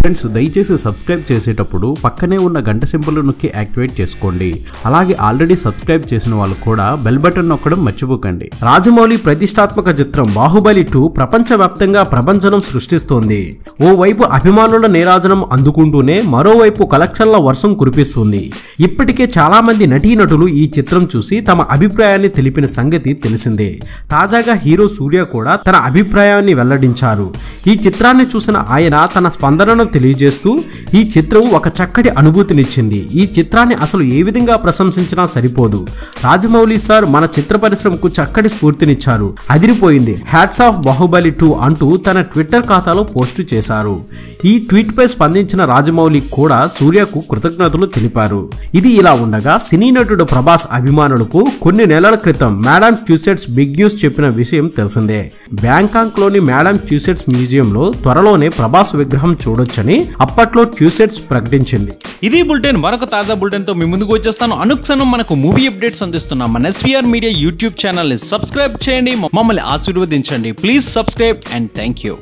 Friends దయచేసి subscribe చేసేటప్పుడు పక్కనే ఉన్న గంట సింబల్ నొక్కి యాక్టివేట్ చేసుకోండి. అలాగే ఆల్రెడీ సబ్స్క్రైబ్ చేసిన వాళ్ళు కూడా బెల్ బటన్ నొక్కడం మర్చిపోకండి. రాజమౌళి ప్రతిష్టాత్మక చిత్రం బాహుబలి 2 ప్రపంచవ్యాప్తంగా ప్రభంజనం సృష్టిస్తోంది. ఓవైపు అభిమానుల నీరాజనం అందుకుంటూనే మరోవైపు కలెక్షన్ల వర్షం కురిపిస్తుంది. ఇప్పటికే చాలా మంది నటీనటులు ఈ చిత్రం చూసి తమ అభిప్రాయాన్ని తెలిపిన సంగతి తెలిసిందే. తాజాగా హీరో సూర్య కూడా తన అభిప్రాయాన్ని వెల్లడించారు. ఈ చిత్రాన్ని చూసిన ఆయన తన స్పందనను తెలియజేస్తూ ఈ చిత్రం ఒక చక్కటి అనుభూతినిచ్చింది. ఈ చిత్రాన్ని అసలు ఏ విధంగా ప్రశంసించినా సరిపోదు. రాజమౌళి సార్ మన చిత్ర పరిశ్రమకు చక్కటి స్ఫూర్తినిచ్చారు. అదిరిపోయింది. హ్యాట్స్ ఆఫ్ బాహుబలి 2 అంటూ తన ట్విట్టర్ ఖాతాలో పోస్టు చేశారు. ఈ ట్వీట్ పై స్పందించిన రాజమౌళి కూడా సూర్యకు కృతజ్ఞతలు తెలిపారు. ఇది ఇలా ఉండగా సినీ నటుడు ప్రభాస్ అభిమానులకు కొన్ని నెలల క్రితం మేడమ్ ట్యూసెట్స్ బిగ్ న్యూస్ చెప్పిన విషయం తెలిసిందే. బ్యాంకాక్ లోని మేడమ్ ట్యూసెట్స్ మ్యూజియంలో త్వరలోనే ప్రభాస్ విగ్రహం చూడొచ్చని అప్పట్లో ట్యూసెట్స్ ప్రకటించింది. ఇది బులెటిన్. మరొక తాజా బులెటిన్ తో మీ ముందుకు వచ్చేస్తాను. అనుక్షణం మనకు మూవీ అప్డేట్స్ అందిస్తున్నాం మన ఎస్వీఆర్ మీడియా యూట్యూబ్ ఛానల్ ని సబ్స్క్రైబ్ చేయండి, మమ్మల్ని ఆశీర్వదించండి. Please subscribe and thank you.